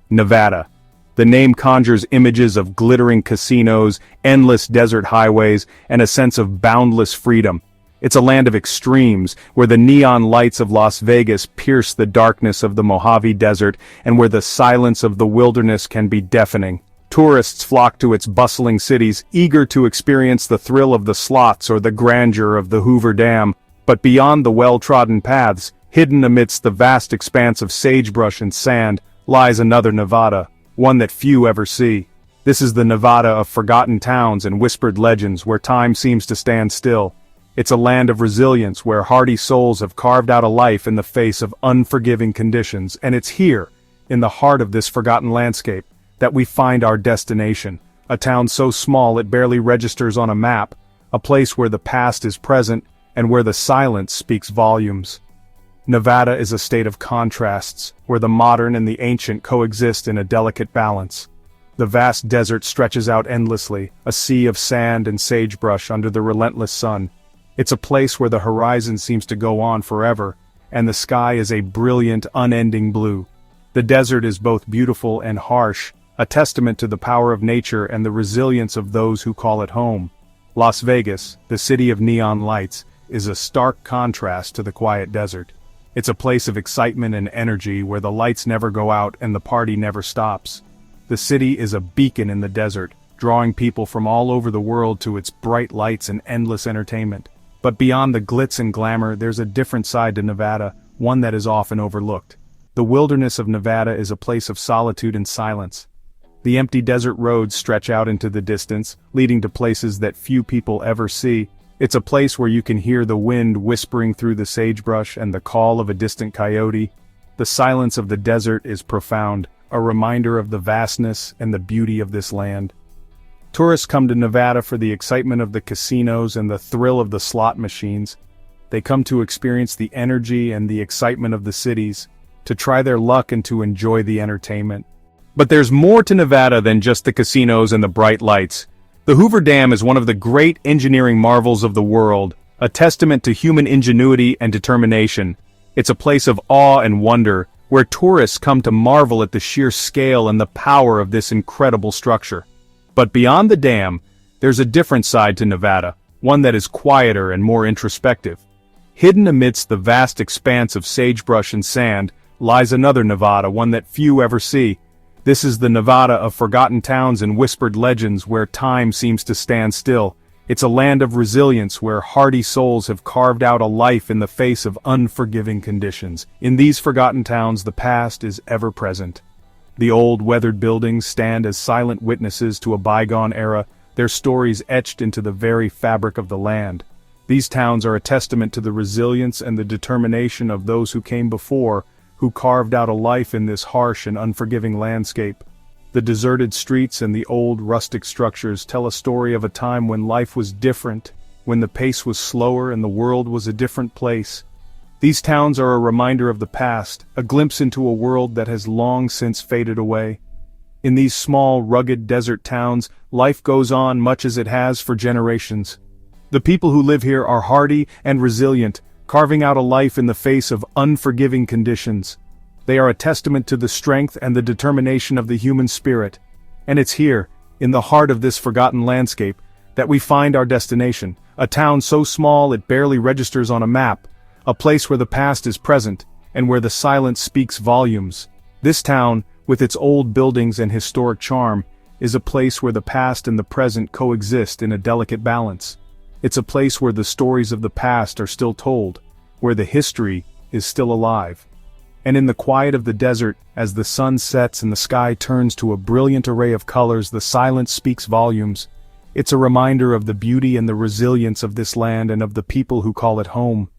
Nevada. The name conjures images of glittering casinos, endless desert highways, and a sense of boundless freedom. It's a land of extremes, where the neon lights of Las Vegas pierce the darkness of the Mojave Desert, and where the silence of the wilderness can be deafening. Tourists flock to its bustling cities, eager to experience the thrill of the slots or the grandeur of the Hoover Dam. But beyond the well-trodden paths, hidden amidst the vast expanse of sagebrush and sand, lies another Nevada, one that few ever see. This is the Nevada of forgotten towns and whispered legends, where time seems to stand still. It's a land of resilience where hardy souls have carved out a life in the face of unforgiving conditions, and it's here, in the heart of this forgotten landscape, that we find our destination, a town so small it barely registers on a map, a place where the past is present, and where the silence speaks volumes. Nevada is a state of contrasts, where the modern and the ancient coexist in a delicate balance. The vast desert stretches out endlessly, a sea of sand and sagebrush under the relentless sun. It's a place where the horizon seems to go on forever, and the sky is a brilliant, unending blue. The desert is both beautiful and harsh, a testament to the power of nature and the resilience of those who call it home. Las Vegas, the city of neon lights, is a stark contrast to the quiet desert. It's a place of excitement and energy where the lights never go out and the party never stops. The city is a beacon in the desert, drawing people from all over the world to its bright lights and endless entertainment. But beyond the glitz and glamour, there's a different side to Nevada, one that is often overlooked. The wilderness of Nevada is a place of solitude and silence. The empty desert roads stretch out into the distance, leading to places that few people ever see. It's a place where you can hear the wind whispering through the sagebrush and the call of a distant coyote. The silence of the desert is profound, a reminder of the vastness and the beauty of this land. Tourists come to Nevada for the excitement of the casinos and the thrill of the slot machines. They come to experience the energy and the excitement of the cities, to try their luck and to enjoy the entertainment. But there's more to Nevada than just the casinos and the bright lights. The Hoover Dam is one of the great engineering marvels of the world, a testament to human ingenuity and determination. It's a place of awe and wonder, where tourists come to marvel at the sheer scale and the power of this incredible structure. But beyond the dam, there's a different side to Nevada, one that is quieter and more introspective. Hidden amidst the vast expanse of sagebrush and sand, lies another Nevada, one that few ever see. This is the Nevada of forgotten towns and whispered legends, where time seems to stand still. It's a land of resilience where hardy souls have carved out a life in the face of unforgiving conditions. In these forgotten towns, the past is ever present. The old weathered buildings stand as silent witnesses to a bygone era, their stories etched into the very fabric of the land. These towns are a testament to the resilience and the determination of those who came before, who carved out a life in this harsh and unforgiving landscape. The deserted streets and the old rustic structures tell a story of a time when life was different, when the pace was slower and the world was a different place. These towns are a reminder of the past, a glimpse into a world that has long since faded away. In these small, rugged desert towns, life goes on much as it has for generations. The people who live here are hardy and resilient, carving out a life in the face of unforgiving conditions. They are a testament to the strength and the determination of the human spirit. And it's here, in the heart of this forgotten landscape, that we find our destination, a town so small it barely registers on a map, a place where the past is present, and where the silence speaks volumes. This town, with its old buildings and historic charm, is a place where the past and the present coexist in a delicate balance. It's a place where the stories of the past are still told, where the history is still alive. And in the quiet of the desert, as the sun sets and the sky turns to a brilliant array of colors, the silence speaks volumes. It's a reminder of the beauty and the resilience of this land and of the people who call it home.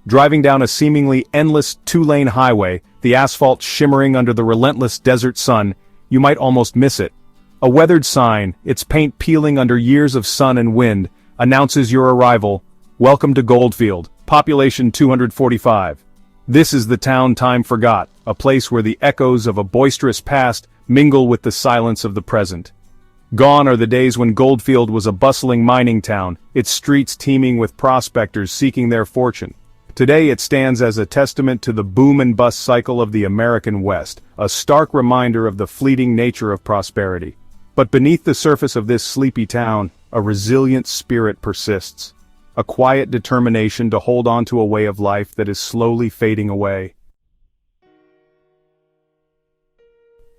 Driving down a seemingly endless two-lane highway, the asphalt shimmering under the relentless desert sun, you might almost miss it. A weathered sign, its paint peeling under years of sun and wind, announces your arrival. Welcome to Goldfield, population 245. This is the town time forgot, a place where the echoes of a boisterous past mingle with the silence of the present. Gone are the days when Goldfield was a bustling mining town, its streets teeming with prospectors seeking their fortune. Today it stands as a testament to the boom and bust cycle of the American West, a stark reminder of the fleeting nature of prosperity. But beneath the surface of this sleepy town, a resilient spirit persists. A quiet determination to hold on to a way of life that is slowly fading away.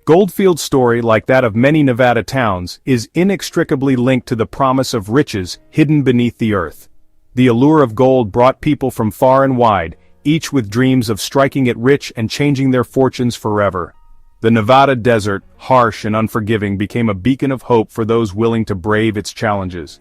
Goldfield's story, like that of many Nevada towns, is inextricably linked to the promise of riches hidden beneath the earth. The allure of gold brought people from far and wide, each with dreams of striking it rich and changing their fortunes forever. The Nevada desert, harsh and unforgiving, became a beacon of hope for those willing to brave its challenges.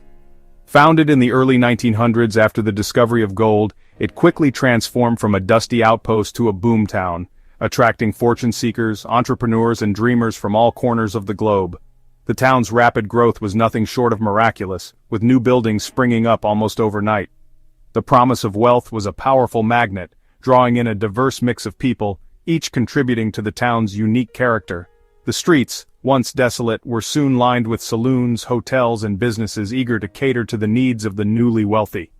Founded in the early 1900s after the discovery of gold, it quickly transformed from a dusty outpost to a boomtown, attracting fortune seekers, entrepreneurs and dreamers from all corners of the globe. The town's rapid growth was nothing short of miraculous, with new buildings springing up almost overnight. The promise of wealth was a powerful magnet, drawing in a diverse mix of people, each contributing to the town's unique character. The streets, once desolate, were soon lined with saloons, hotels and businesses eager to cater to the needs of the newly wealthy.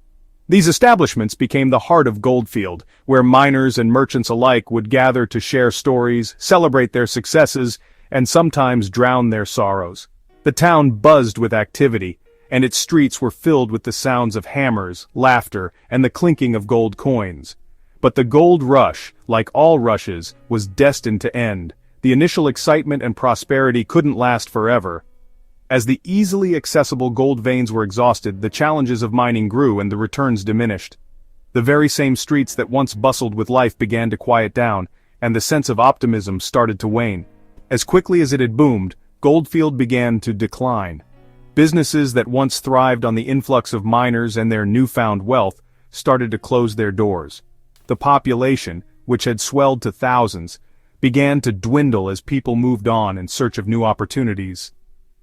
These establishments became the heart of Goldfield, where miners and merchants alike would gather to share stories, celebrate their successes, and sometimes drown their sorrows. The town buzzed with activity, and its streets were filled with the sounds of hammers, laughter, and the clinking of gold coins. But the gold rush, like all rushes, was destined to end. The initial excitement and prosperity couldn't last forever. As the easily accessible gold veins were exhausted, the challenges of mining grew and the returns diminished. The very same streets that once bustled with life began to quiet down, and the sense of optimism started to wane. As quickly as it had boomed, Goldfield began to decline. Businesses that once thrived on the influx of miners and their newfound wealth started to close their doors. The population, which had swelled to thousands, began to dwindle as people moved on in search of new opportunities.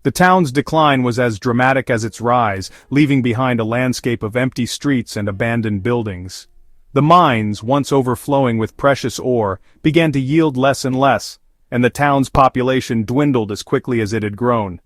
The town's decline was as dramatic as its rise, leaving behind a landscape of empty streets and abandoned buildings. The mines, once overflowing with precious ore, began to yield less and less, and the town's population dwindled as quickly as it had grown.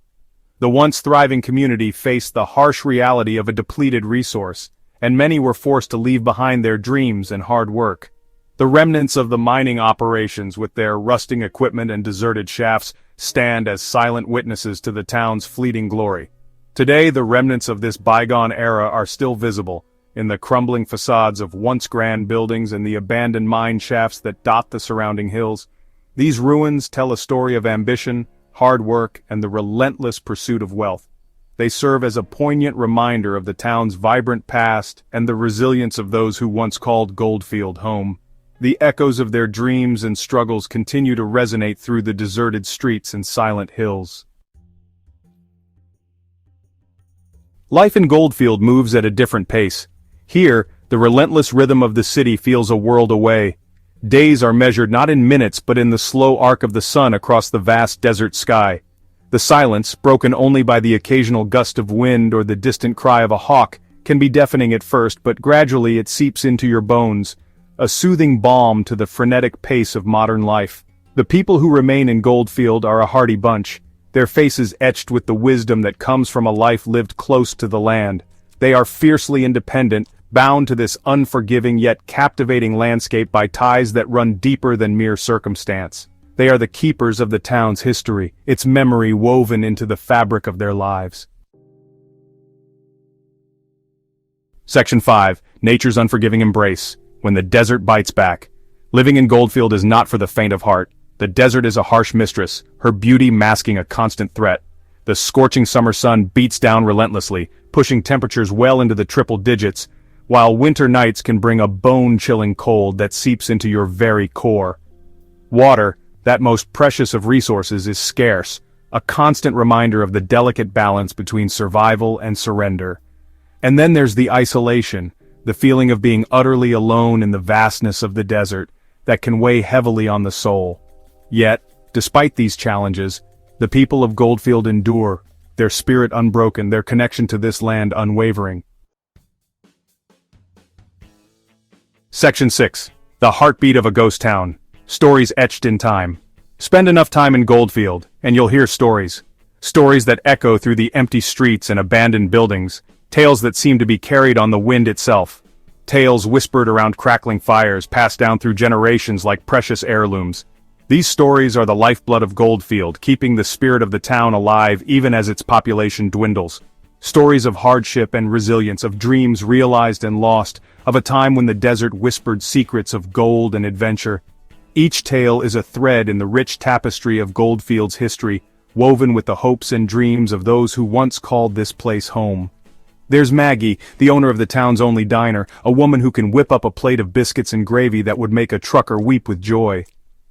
The once thriving community faced the harsh reality of a depleted resource, and many were forced to leave behind their dreams and hard work. The remnants of the mining operations, with their rusting equipment and deserted shafts, stand as silent witnesses to the town's fleeting glory. Today, the remnants of this bygone era are still visible, in the crumbling facades of once grand buildings and the abandoned mine shafts that dot the surrounding hills. These ruins tell a story of ambition, hard work, and the relentless pursuit of wealth. They serve as a poignant reminder of the town's vibrant past and the resilience of those who once called Goldfield home. The echoes of their dreams and struggles continue to resonate through the deserted streets and silent hills. Life in Goldfield moves at a different pace. Here, the relentless rhythm of the city feels a world away. Days are measured not in minutes but in the slow arc of the sun across the vast desert sky. The silence, broken only by the occasional gust of wind or the distant cry of a hawk, can be deafening at first, but gradually it seeps into your bones, a soothing balm to the frenetic pace of modern life. The people who remain in Goldfield are a hardy bunch, their faces etched with the wisdom that comes from a life lived close to the land. They are fiercely independent, bound to this unforgiving yet captivating landscape by ties that run deeper than mere circumstance. They are the keepers of the town's history, its memory woven into the fabric of their lives. Section 5. Nature's Unforgiving Embrace. When the desert bites back. Living in Goldfield is not for the faint of heart. The desert is a harsh mistress, her beauty masking a constant threat. The scorching summer sun beats down relentlessly, pushing temperatures well into the triple digits, while winter nights can bring a bone-chilling cold that seeps into your very core. Water, that most precious of resources, is scarce, a constant reminder of the delicate balance between survival and surrender. And then there's the isolation, the feeling of being utterly alone in the vastness of the desert, that can weigh heavily on the soul. Yet, despite these challenges, the people of Goldfield endure, their spirit unbroken, their connection to this land unwavering. Section 6. The Heartbeat of a Ghost Town. Stories etched in time. Spend enough time in Goldfield, and you'll hear stories. Stories that echo through the empty streets and abandoned buildings, tales that seem to be carried on the wind itself. tales whispered around crackling fires passed down through generations like precious heirlooms. These stories are the lifeblood of Goldfield, keeping the spirit of the town alive even as its population dwindles. Stories of hardship and resilience, of dreams realized and lost, of a time when the desert whispered secrets of gold and adventure. Each tale is a thread in the rich tapestry of Goldfield's history, woven with the hopes and dreams of those who once called this place home. There's Maggie, the owner of the town's only diner, a woman who can whip up a plate of biscuits and gravy that would make a trucker weep with joy.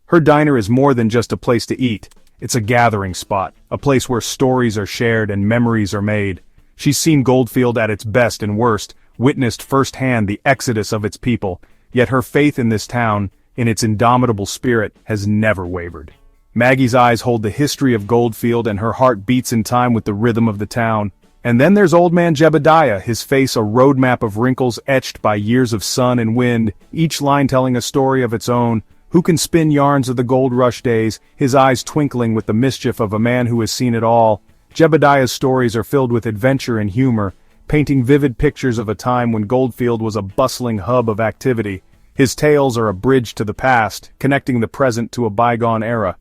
Her diner is more than just a place to eat. It's a gathering spot, a place where stories are shared and memories are made. She's seen Goldfield at its best and worst, witnessed firsthand the exodus of its people, yet her faith in this town, in its indomitable spirit, has never wavered. Maggie's eyes hold the history of Goldfield and her heart beats in time with the rhythm of the town. And then there's old man Jebediah, his face a roadmap of wrinkles etched by years of sun and wind, each line telling a story of its own. Who can spin yarns of the gold rush days, his eyes twinkling with the mischief of a man who has seen it all. Jebediah's stories are filled with adventure and humor, painting vivid pictures of a time when Goldfield was a bustling hub of activity. His tales are a bridge to the past, connecting the present to a bygone era.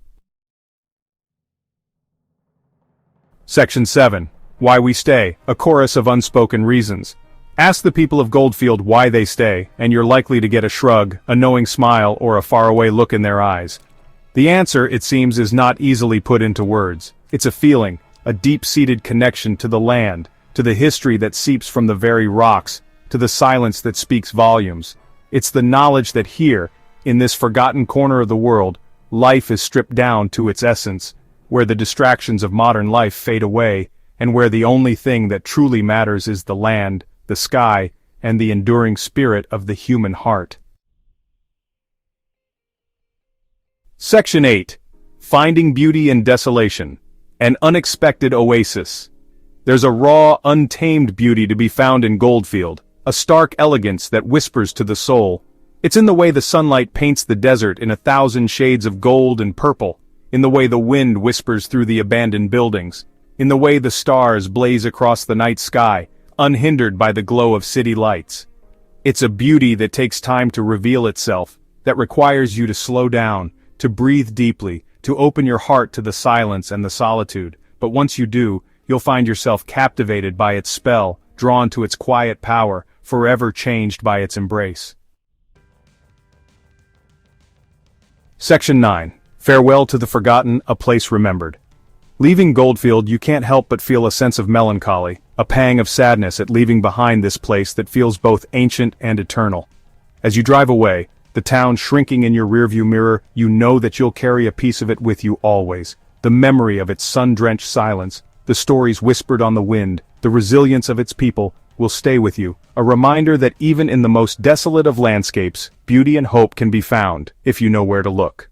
Section 7. Why We Stay, a chorus of unspoken reasons. Ask the people of Goldfield why they stay, and you're likely to get a shrug, a knowing smile, or a faraway look in their eyes. The answer, it seems, is not easily put into words. It's a feeling, a deep-seated connection to the land, to the history that seeps from the very rocks, to the silence that speaks volumes. It's the knowledge that here, in this forgotten corner of the world, life is stripped down to its essence, where the distractions of modern life fade away, and where the only thing that truly matters is the land, the sky, and the enduring spirit of the human heart. Section 8. Finding Beauty in Desolation. An Unexpected Oasis. There's a raw, untamed beauty to be found in Goldfield, a stark elegance that whispers to the soul. It's in the way the sunlight paints the desert in 1,000 shades of gold and purple, in the way the wind whispers through the abandoned buildings, in the way the stars blaze across the night sky, unhindered by the glow of city lights. It's a beauty that takes time to reveal itself, that requires you to slow down, to breathe deeply, to open your heart to the silence and the solitude, but once you do, you'll find yourself captivated by its spell, drawn to its quiet power, forever changed by its embrace. Section 9. Farewell to the Forgotten, a Place Remembered. Leaving Goldfield, you can't help but feel a sense of melancholy, a pang of sadness at leaving behind this place that feels both ancient and eternal. As you drive away, the town shrinking in your rearview mirror, you know that you'll carry a piece of it with you always. The memory of its sun-drenched silence, the stories whispered on the wind, the resilience of its people, will stay with you. A reminder that even in the most desolate of landscapes, beauty and hope can be found, if you know where to look.